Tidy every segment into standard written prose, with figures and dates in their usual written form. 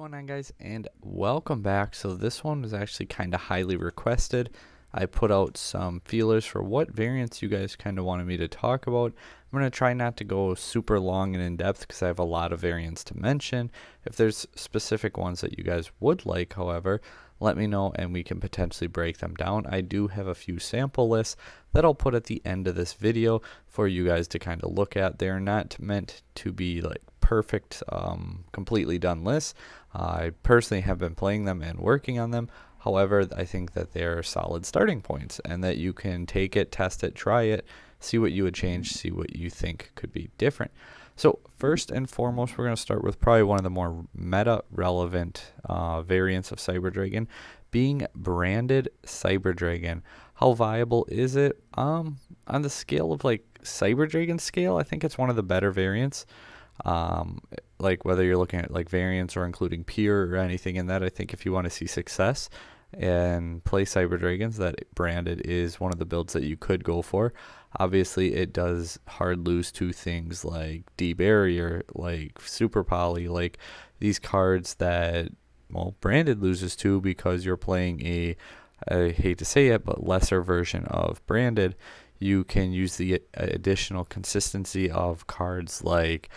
going on, guys, and welcome back. So this one was actually kind of highly requested. I put out some feelers for what variants you guys kind of wanted me to talk about. I'm going to try not to go super long and in depth because I have a lot of variants to mention. If there's specific ones that you guys would like, however, let me know and we can potentially break them down. I do have a few sample lists that I'll put at the end of this video for you guys to kind of look at. They're not meant to be like perfect, completely done lists. I personally have been playing them and working on them. However, I think that they're solid starting points and that you can take it, test it, try it, see what you would change, see what you think could be different. So first and foremost, we're going to start with probably one of the more meta relevant variants of Cyber Dragon, being branded Cyber Dragon. How viable is it? On the scale of like Cyber Dragon scale, I think it's one of the better variants. Like whether you're looking at like variants or including peer or anything in that, I think if you want to see success and play Cyber Dragons, that branded is one of the builds that you could go for. Obviously, it does hard lose to things like D-Barrier, like Super Poly, like these cards that, well, branded loses to because you're playing a, I hate to say it, but lesser version of branded. You can use the additional consistency of cards like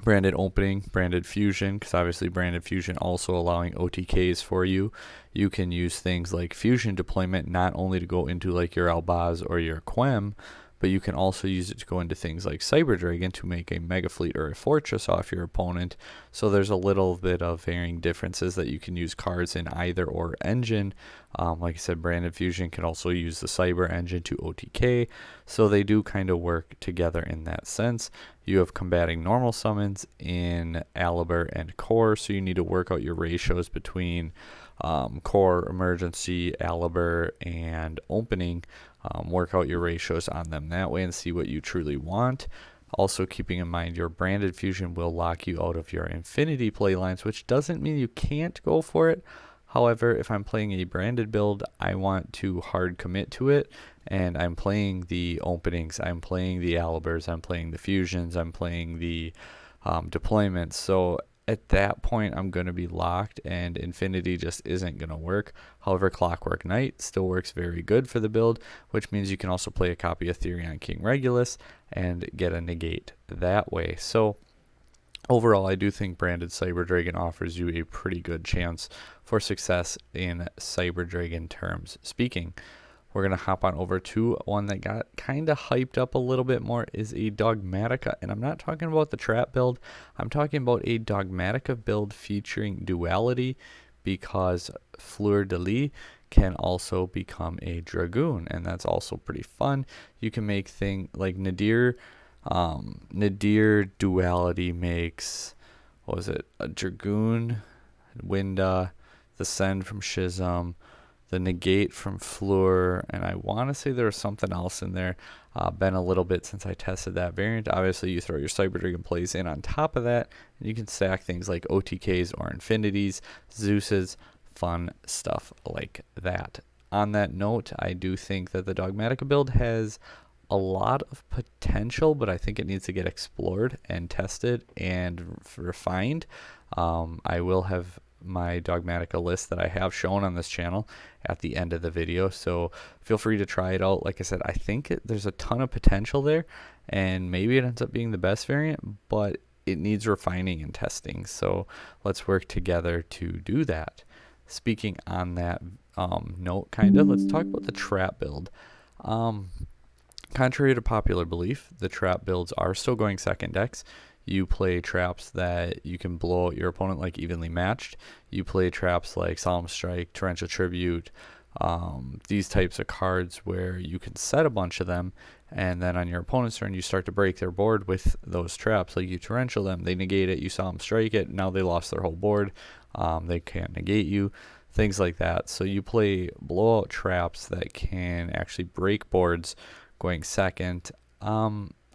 branded opening, branded fusion, because obviously branded fusion also allowing OTKs for you. You can use things like fusion deployment not only to go into like your Albaz or your Quem, but you can also use it to go into things like Cyber Dragon to make a Mega Fleet or a Fortress off your opponent. So there's a little bit of varying differences that you can use cards in either or engine. Like I said, Branded Fusion can also use the Cyber engine to OTK. So they do kind of work together in that sense. You have combating normal summons in Aliber and Core, so you need to work out your ratios between Core, Emergency, Aliber, and Opening. Work out your ratios on them that way and see what you truly want. Also keeping in mind your branded fusion will lock you out of your infinity playlines, which doesn't mean you can't go for it. However, if I'm playing a branded build, I want to hard commit to it, and I'm playing the openings, I'm playing the Alibers, I'm playing the fusions, I'm playing the deployments. So at that point, I'm going to be locked, and Infinity just isn't going to work. However, Clockwork Knight still works very good for the build, which means you can also play a copy of Therion King Regulus and get a negate that way. So overall, I do think branded Cyber Dragon offers you a pretty good chance for success in Cyber Dragon terms speaking. We're going to hop on over to one that got kind of hyped up a little bit more, is a Dogmatika. And I'm not talking about the trap build. I'm talking about a Dogmatika build featuring duality, because Fleur de Lis can also become a Dragoon. And that's also pretty fun. You can make things like Nadir. Nadir duality makes, what was it? A Dragoon, Winda, the Send from Schism, the negate from Fleur, and I want to say there was something else in there. Been a little bit since I tested that variant. Obviously, you throw your Cyber Dragon plays in on top of that, and you can stack things like OTKs or Infinities, Zeuses, fun stuff like that. On that note, I do think that the Dogmatika build has a lot of potential, but I think it needs to get explored and tested and refined. I will have my Dogmatika list that I have shown on this channel at the end of the video, so feel free to try it out. Like I said, I think there's a ton of potential there, and maybe it ends up being the best variant, but it needs refining and testing, so let's work together to do that. Speaking on that note, let's talk about the trap build. Contrary to popular belief, the trap builds are still going second decks. You play traps that you can blow out your opponent like evenly matched. You play traps like Solemn Strike, Torrential Tribute, these types of cards where you can set a bunch of them, and then on your opponent's turn you start to break their board with those traps. Like you torrential them, they negate it, you Solemn Strike it, now they lost their whole board. They can't negate you, things like that. So you play blowout traps that can actually break boards going second.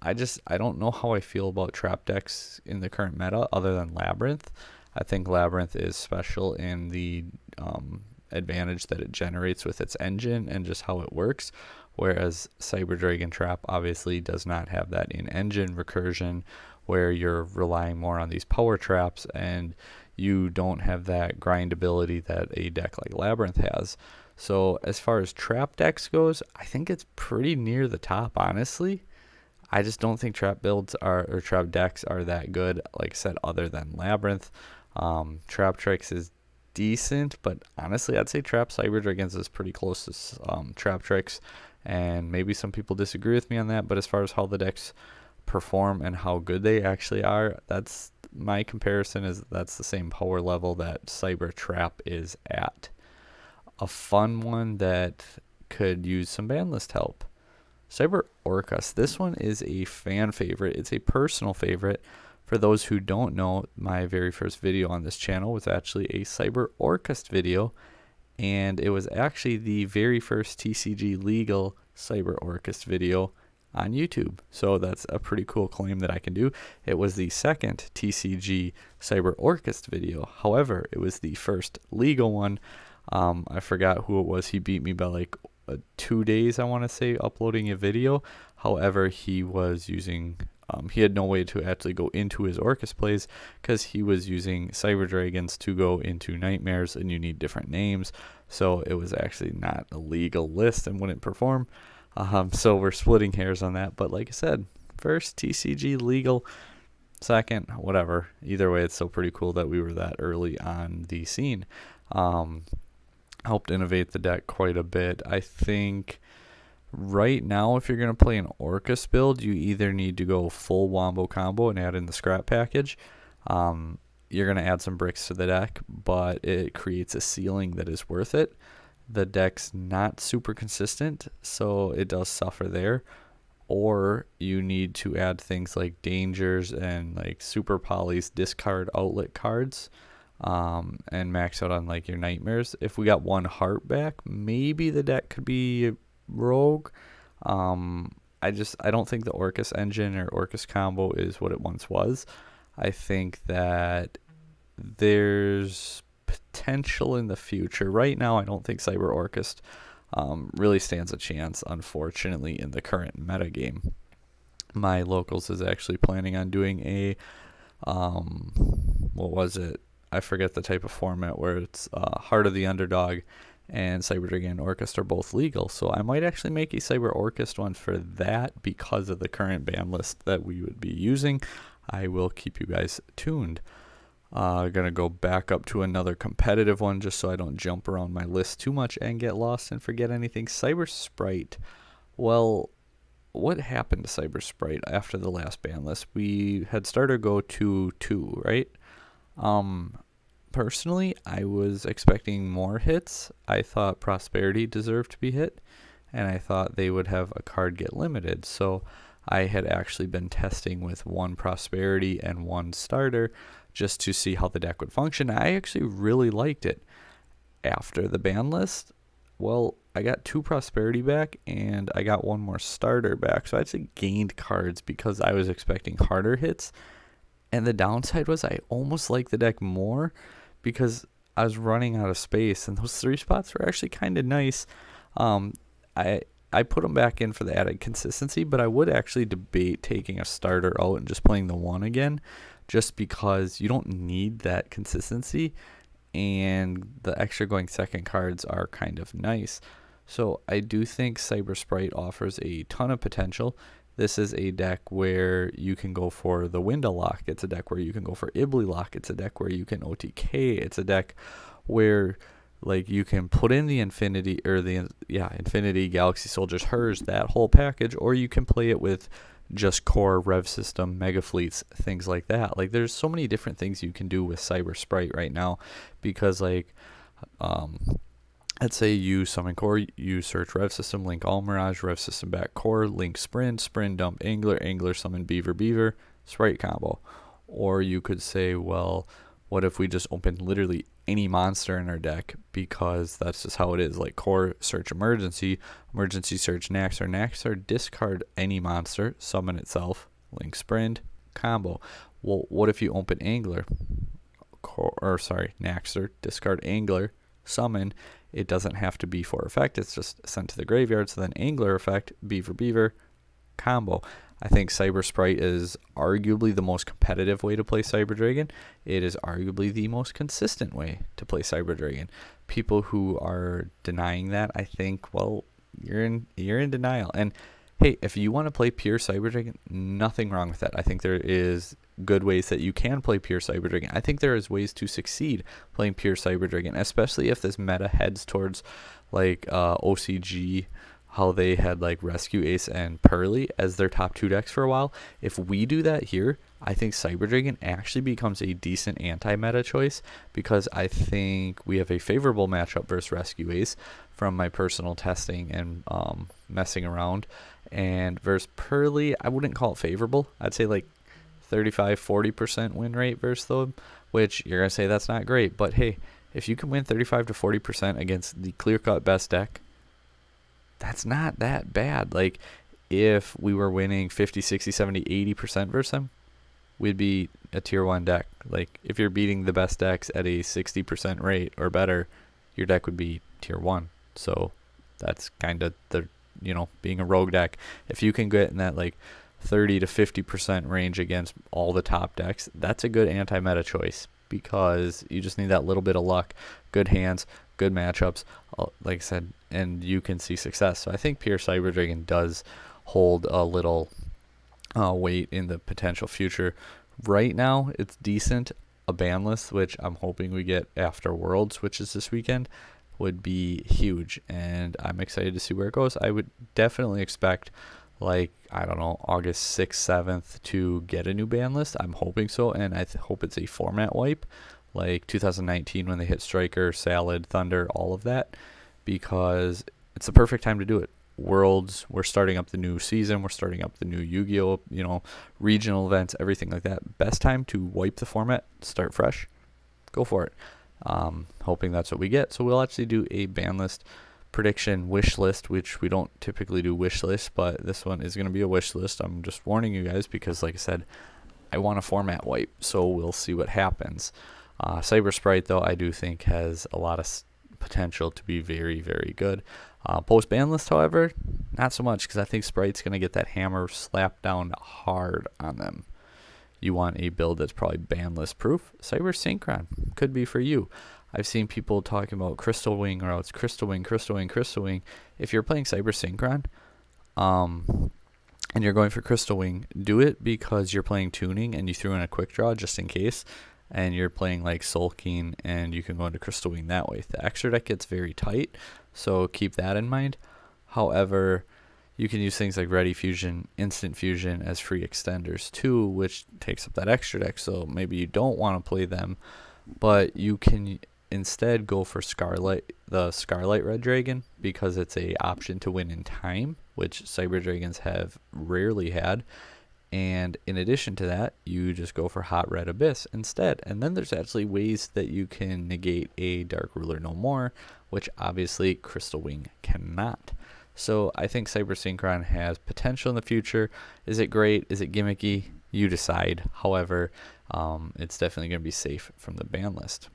I don't know how I feel about trap decks in the current meta other than Labyrinth. I think Labyrinth is special in the advantage that it generates with its engine and just how it works, whereas Cyber Dragon Trap obviously does not have that in-engine recursion where you're relying more on these power traps and you don't have that grindability that a deck like Labyrinth has. So as far as trap decks goes, I think it's pretty near the top, honestly. I just don't think trap builds or trap decks are that good, like I said, other than Labyrinth. Trap Tricks is decent, but honestly, I'd say Trap Cyber Dragons is pretty close to Trap Tricks, and maybe some people disagree with me on that, but as far as how the decks perform and how good they actually are, that's my comparison, is that's the same power level that Cyber Trap is at. A fun one that could use some ban list help, Cyber Orchest. This one is a fan favorite. It's a personal favorite. For those who don't know, my very first video on this channel was actually a Cyber Orchest video, and it was actually the very first TCG legal Cyber Orchest video on YouTube. So that's a pretty cool claim that I can do. It was the second TCG Cyber Orchest video. However, it was the first legal one. I forgot who it was. He beat me by like 2 days, I want to say, uploading a video. However, he was using he had no way to actually go into his Orchest plays because he was using Cyber Dragons to go into Nightmares, and you need different names. So it was actually not a legal list and wouldn't perform. So we're splitting hairs on that. But like I said, first TCG legal, second, whatever. Either way, it's still pretty cool that we were that early on the scene. Helped innovate the deck quite a bit. I think right now, if you're going to play an Orchest build, you either need to go full Wombo combo and add in the scrap package. You're going to add some bricks to the deck, but it creates a ceiling that is worth it. The deck's not super consistent, so it does suffer there. Or you need to add things like dangers and like super polys, discard outlet cards, and max out on like your Nightmares. If we got one heart back, maybe the deck could be rogue. I don't think the Orchest engine or Orchest combo is what it once was. I think that there's potential in the future. Right now, I don't think Cyber Orchest really stands a chance, unfortunately, in the current meta game. My locals is actually planning on doing a what was it? I forget the type of format where it's Heart of the Underdog and Cyber Dragon and Orchest are both legal. So I might actually make a Cyber Orchest one for that because of the current ban list that we would be using. I will keep you guys tuned. Gonna go back up to another competitive one just so I don't jump around my list too much and get lost and forget anything. Cyber Sprite. Well, what happened to Cyber Sprite after the last ban list? We had starter go to 2, right? Personally, I was expecting more hits. I thought Prosperity deserved to be hit, and I thought they would have a card get limited. So I had actually been testing with 1 Prosperity and 1 starter just to see how the deck would function. I actually really liked it. After the ban list, well, I got 2 Prosperity back, and I got 1 more starter back. So I actually gained cards because I was expecting harder hits. And the downside was I almost liked the deck more because I was running out of space, and those 3 spots were actually kind of nice. I put them back in for the added consistency, but I would actually debate taking a starter out and just playing the 1 again, just because you don't need that consistency, and the extra going second cards are kind of nice. So I do think Cyber Sprite offers a ton of potential. This is a deck where you can go for the Window Lock. It's a deck where you can go for Ibly Lock. It's a deck where you can OTK. It's a deck where like you can put in the Infinity Galaxy Soldiers, Hers, that whole package, or you can play it with just core Rev System, Mega Fleets, things like that. Like there's so many different things you can do with Cyber Sprite right now, because like let's say you summon core, you search Rev System, link all Mirage, Rev System back core, link Sprint, Sprint dump Angler, Angler summon Beaver, Sprite combo. Or you could say, well, what if we just open literally any monster in our deck, because that's just how it is. Like core search Emergency search Naxxar, discard any monster, summon itself, link Sprint, combo. Well, what if you open Angler, Naxxar, discard Angler, summon. It doesn't have to be for effect, it's just sent to the graveyard. So then Angler effect, Beaver, combo. I think Cyber Sprite is arguably the most competitive way to play Cyber Dragon. It is arguably the most consistent way to play Cyber Dragon. People who are denying that, I think, well, you're in denial. And hey, if you want to play pure Cyber Dragon, nothing wrong with that. I think there is good ways that you can play pure Cyber Dragon. I think there is ways to succeed playing pure Cyber Dragon, especially if this meta heads towards like OCG, how they had like Rescue Ace and Pearly as their top 2 decks for a while. If we do that here, I think Cyber Dragon actually becomes a decent anti-meta choice, because I think we have a favorable matchup versus Rescue Ace from my personal testing and messing around. And versus Pearly, I wouldn't call it favorable. I'd say like 35-40% win rate versus them, which you're going to say that's not great. But hey, if you can win 35 to 40% against the clear-cut best deck, that's not that bad. Like, if we were winning 50, 60, 70, 80% versus them, we'd be a tier 1 deck. Like, if you're beating the best decks at a 60% rate or better, your deck would be tier 1. So that's kind of the, being a rogue deck. If you can get in that like 30 to 50% range against all the top decks, that's a good anti-meta choice, because you just need that little bit of luck, good hands, good matchups, like I said, and you can see success. So I think pure Cyber Dragon does hold a little weight in the potential future. Right now, it's decent. A ban list, which I'm hoping we get after Worlds, which is this weekend, would be huge, and I'm excited to see where it goes. I would definitely expect, like, I don't know, August 6th, 7th to get a new ban list. I'm hoping so, and I hope it's a format wipe, like 2019 when they hit Striker, Salad, Thunder, all of that, because it's the perfect time to do it. Worlds, we're starting up the new season, we're starting up the new Yu-Gi-Oh, regional events, everything like that. Best time to wipe the format, start fresh, go for it. Hoping that's what we get. So we'll actually do a ban list prediction wish list, which we don't typically do wish lists, but this one is going to be a wish list. I'm just warning you guys because, like I said, I want a format wipe, so we'll see what happens. Cyber Sprite, though, I do think has a lot of potential to be very, very good. Post ban list, however, not so much, because I think Sprite's going to get that hammer slapped down hard on them. You want a build that's probably ban list proof. Cyber Synchron could be for you. I've seen people talking about Crystal Wing, or it's Crystal Wing, Crystal Wing, Crystal Wing. If you're playing Cyber Synchron, and you're going for Crystal Wing, do it because you're playing Tuning and you threw in a quick draw just in case, and you're playing like Sulking, and you can go into Crystal Wing that way. The extra deck gets very tight, so keep that in mind. However, you can use things like Ready Fusion, Instant Fusion as free extenders too, which takes up that extra deck, so maybe you don't want to play them, but you can instead go for the Scarlet Red Dragon, because it's a option to win in time, which Cyber Dragons have rarely had. And in addition to that, you just go for Hot Red Abyss instead. And then there's actually ways that you can negate a Dark Ruler No More, which obviously Crystal Wing cannot. So I think Cyber Synchron has potential in the future. Is it great? Is it gimmicky? You decide. However, it's definitely going to be safe from the ban list.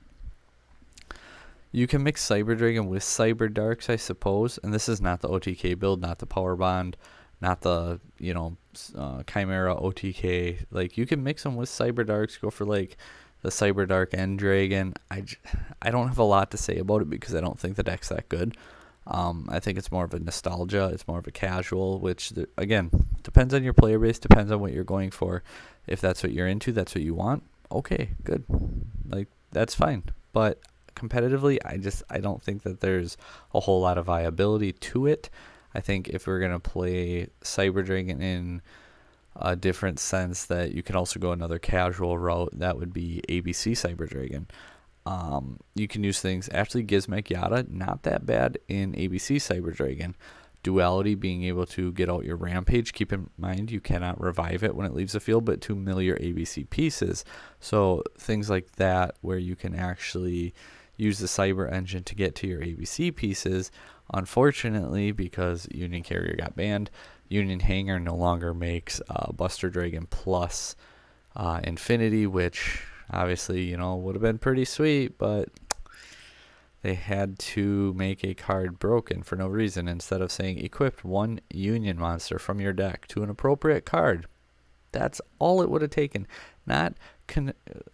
You can mix Cyber Dragon with Cyber Darks, I suppose. And this is not the OTK build, not the Power Bond, not the, Chimera OTK. Like, you can mix them with Cyber Darks, go for like the Cyber Dark End Dragon. I don't have a lot to say about it because I don't think the deck's that good. I think it's more of a nostalgia. It's more of a casual, which, again, depends on your player base, depends on what you're going for. If that's what you're into, that's what you want, okay, good. Like, that's fine. But competitively, I don't think that there's a whole lot of viability to it. I think if we're going to play Cyber Dragon in a different sense, that you can also go another casual route, that would be ABC Cyber Dragon. You can use things, actually Gizmek Yada, not that bad in ABC Cyber Dragon. Duality, being able to get out your Rampage. Keep in mind, you cannot revive it when it leaves the field, but to mill your ABC pieces. So things like that, where you can actually use the Cyber Engine to get to your ABC pieces. Unfortunately, because Union Carrier got banned, Union Hanger no longer makes Buster Dragon plus Infinity, which obviously, would have been pretty sweet, but they had to make a card broken for no reason. Instead of saying equipped 1 union monster from your deck to an appropriate card, that's all it would have taken. Not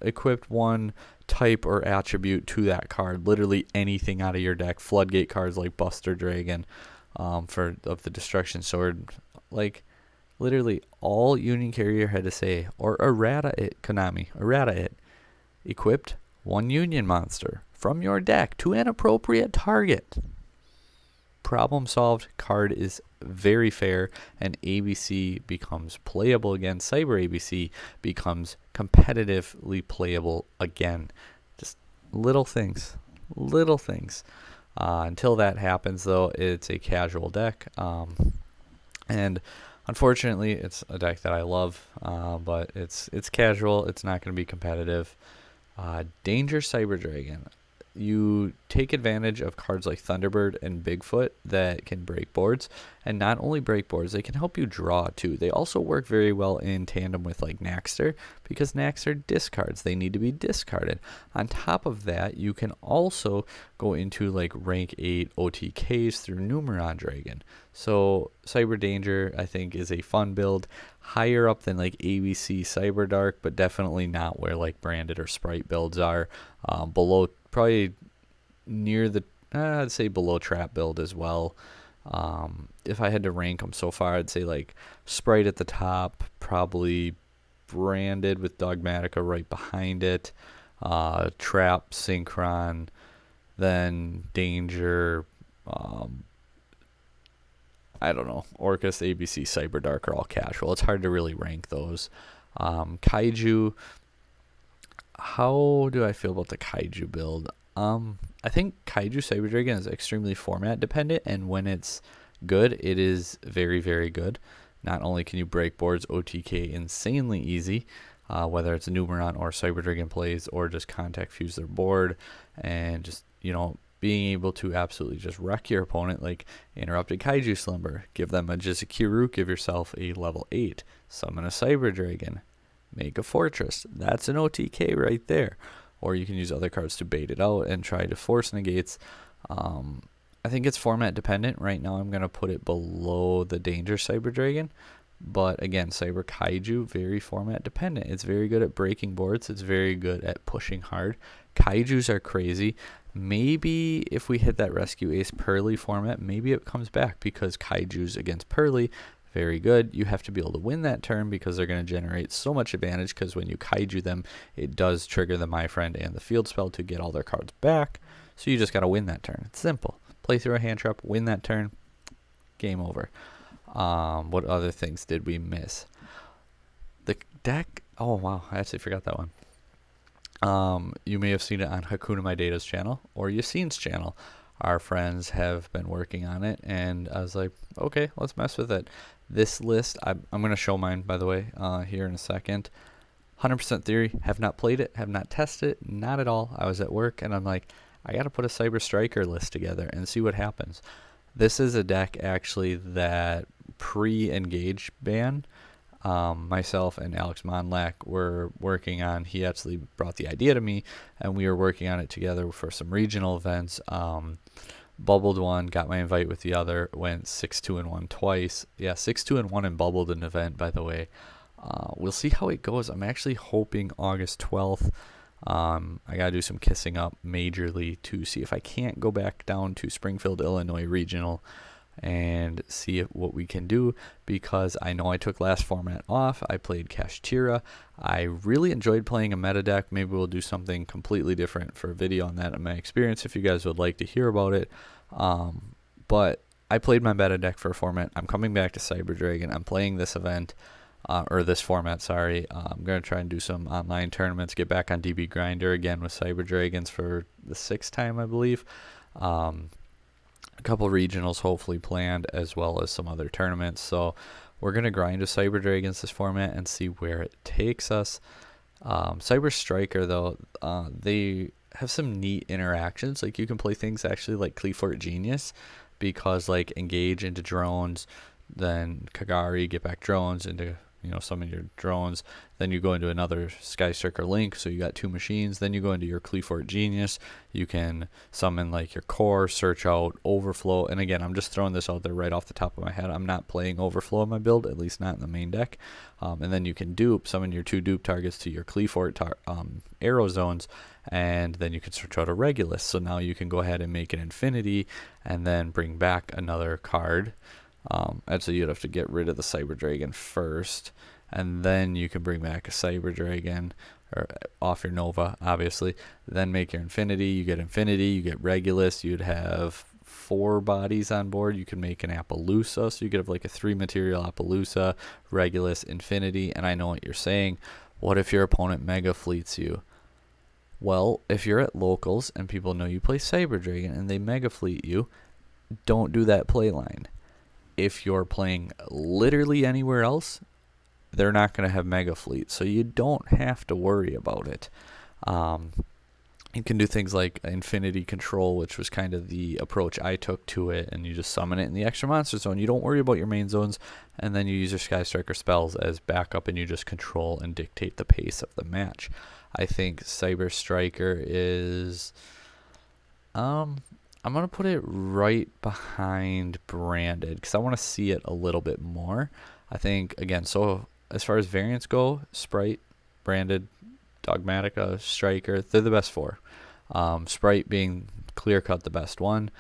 equipped 1 type or attribute to that card. Literally anything out of your deck. Floodgate cards like Buster Dragon, of the Destruction Sword. Like, literally all Union Carrier had to say, or errata it, Konami, errata it. Equipped 1 Union monster from your deck to an appropriate target. Problem solved. Card is very fair, and ABC becomes playable again. Cyber ABC becomes competitively playable again. Just little things. Until that happens, though, it's a casual deck. And unfortunately, it's a deck that I love, but it's casual. It's not going to be competitive. Danger Cyber Dragon. You take advantage of cards like Thunderbird and Bigfoot that can break boards, and not only break boards, they can help you draw too. They also work very well in tandem with like Naxter, because Naxter discards. They need to be discarded. On top of that, you can also go into like rank 8 OTKs through Numeron Dragon. So Cyber Danger, I think, is a fun build, higher up than like ABC Cyber Dark, but definitely not where like Branded or Sprite builds are. Below, probably near the, I'd say below Trap build as well. If I had to rank them so far, I'd say like Sprite at the top, probably Branded with Dogmatika right behind it, Trap, Synchron, then Danger, I don't know, Orchest, ABC, Cyber Dark are all casual. It's hard to really rank those. Kaiju, how do I feel about the Kaiju build? I think Kaiju Cyber Dragon is extremely format dependent, and when it's good, it is very, very good. Not only can you break boards OTK insanely easy, whether it's Numeron or Cyber Dragon plays, or just contact fuse their board, and just, being able to absolutely just wreck your opponent, like Interrupted Kaiju Slumber, give them a Jizukiryu, give yourself a level 8, summon a Cyber Dragon, make a Fortress. That's an OTK right there. Or you can use other cards to bait it out and try to force negates. I think it's format dependent. Right now I'm going to put it below the Danger Cyber Dragon. But again, Cyber Kaiju, very format dependent. It's very good at breaking boards. It's very good at pushing hard. Kaijus are crazy. Maybe if we hit that Rescue Ace Pearly format, maybe it comes back, because Kaijus against Pearly, very good. You have to be able to win that turn, because they're going to generate so much advantage, because when you Kaiju them, it does trigger the My Friend and the Field Spell to get all their cards back. So you just got to win that turn. It's simple. Play through a hand trap, win that turn, game over. What other things did we miss? The deck, oh wow, I actually forgot that one. You may have seen it on Hakuna Maidata's channel or Yassine's channel. Our friends have been working on it, and I was like, okay, let's mess with it. This list, I'm going to show mine, by the way, here in a second. 100% Theory, have not played it, have not tested it, not at all. I was at work, and I'm like, I got to put a Cyber Striker list together and see what happens. This is a deck, actually, that pre-Engage ban, myself and Alex Monlack were working on. He actually brought the idea to me, and we were working on it together for some regional events. Bubbled one, got my invite with the other, went 6-2-1 twice. Yeah, 6-2-1 and bubbled an event, by the way. We'll see how it goes. I'm actually hoping August 12th. I gotta do some kissing up majorly to see if I can't go back down to Springfield, Illinois regional and see what we can do, because I know I took last format off. I played Kashtira. I really enjoyed playing a meta deck. Maybe we'll do something completely different for a video on that in my experience if you guys would like to hear about it. But I played my meta deck for a format. I'm coming back to Cyber Dragon. I'm playing this event, or this format, sorry. I'm going to try and do some online tournaments, get back on DB Grinder again with Cyber Dragons for the 6th time, I believe. A couple regionals hopefully planned, as well as some other tournaments. So we're going to grind with Cyber Dragons this format and see where it takes us. Cyber Striker, though, they have some neat interactions. Like, you can play things actually like Cleafort Genius, because like engage into drones, then Kagari, get back drones into summon your drones. Then you go into another Sky Striker Link, so you got 2 machines. Then you go into your Cleafort Genius. You can summon like your core, search out, overflow. And again, I'm just throwing this out there right off the top of my head. I'm not playing overflow in my build, at least not in the main deck. And then you can dupe, summon your 2 dupe targets to your Cleafort arrow zones, and then you can search out a Regulus. So now you can go ahead and make an Infinity and then bring back another card. And so you'd have to get rid of the Cyber Dragon first, and then you can bring back a Cyber Dragon or off your Nova, obviously. Then make your Infinity. You get Regulus. You'd have 4 bodies on board. You can make an Appaloosa, so you could have like a 3 material Appaloosa, Regulus, Infinity. And I know what you're saying. What if your opponent mega fleets you? Well, if you're at locals and people know you play Cyber Dragon and they mega fleet you, don't do that play line. If you're playing literally anywhere else, they're not going to have mega fleet, so you don't have to worry about it. You can do things like Infinity Control, which was kind of the approach I took to it, and you just summon it in the extra monster zone. You don't worry about your main zones, and then you use your Sky Striker spells as backup, and you just control and dictate the pace of the match. I think Cyber Striker is... I'm going to put it right behind Branded because I want to see it a little bit more. I think, again, so as far as variants go, Sprite, Branded, Dogmatika, Striker, they're the best 4. Sprite being clear-cut the best one.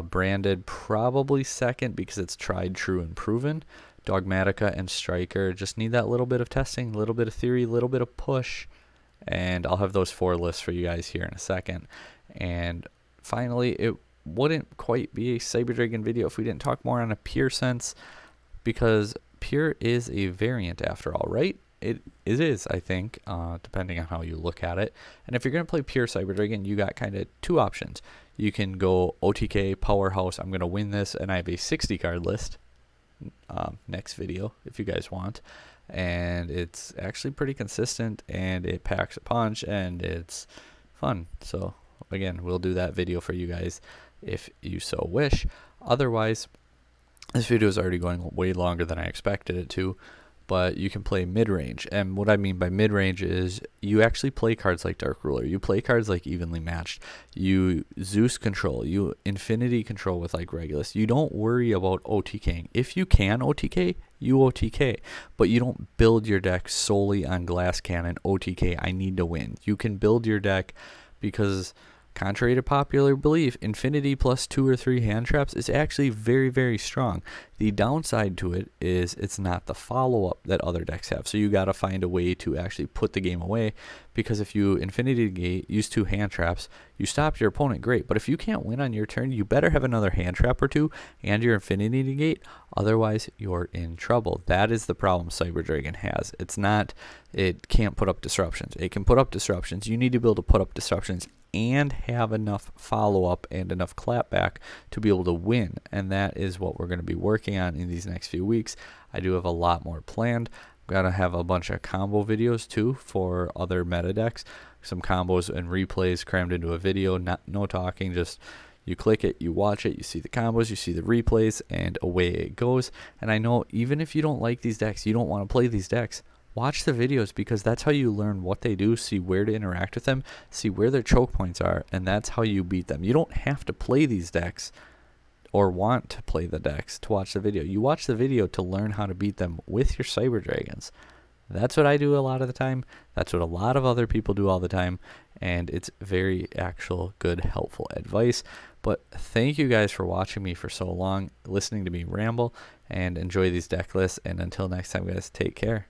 Branded probably second because it's tried, true, and proven. Dogmatika and Striker just need that little bit of testing, a little bit of theory, a little bit of push. And I'll have those 4 lists for you guys here in a second. And finally, it wouldn't quite be a Cyber Dragon video if we didn't talk more on a pure sense, because pure is a variant after all, right? It is, I think, depending on how you look at it. And if you're going to play pure Cyber Dragon, you got kind of 2 options. You can go OTK, Powerhouse, I'm going to win this, and I have a 60 card list next video if you guys want. And it's actually pretty consistent, and it packs a punch, and it's fun. So again, we'll do that video for you guys if you so wish. Otherwise, this video is already going way longer than I expected it to, but you can play mid-range. And what I mean by mid-range is you actually play cards like Dark Ruler. You play cards like Evenly Matched. You Zeus control. You Infinity control with like Regulus. You don't worry about OTKing. If you can OTK, you OTK. But you don't build your deck solely on Glass Cannon, OTK, I need to win. You can build your deck because... contrary to popular belief, Infinity plus 2 or 3 hand traps is actually very, very strong. The downside to it is it's not the follow-up that other decks have. So you got to find a way to actually put the game away, because if you Infinity Negate, use 2 hand traps, you stop your opponent, great. But if you can't win on your turn, you better have another hand trap or 2 and your Infinity Negate. Otherwise, you're in trouble. That is the problem Cyber Dragon has. It's not, it can't put up disruptions. It can put up disruptions. You need to be able to put up disruptions and have enough follow-up and enough clapback to be able to win. And that is what we're going to be working on in these next few weeks. I do have a lot more planned. I'm going to have a bunch of combo videos too for other meta decks. Some combos and replays crammed into a video. No talking, just you click it, you watch it, you see the combos, you see the replays, and away it goes. And I know even if you don't like these decks, you don't want to play these decks, watch the videos, because that's how you learn what they do, see where to interact with them, see where their choke points are, and that's how you beat them. You don't have to play these decks or want to play the decks to watch the video. You watch the video to learn how to beat them with your Cyber Dragons. That's what I do a lot of the time. That's what a lot of other people do all the time, and it's very actual, good, helpful advice. But thank you guys for watching me for so long, listening to me ramble, and enjoy these deck lists. And until next time, guys, take care.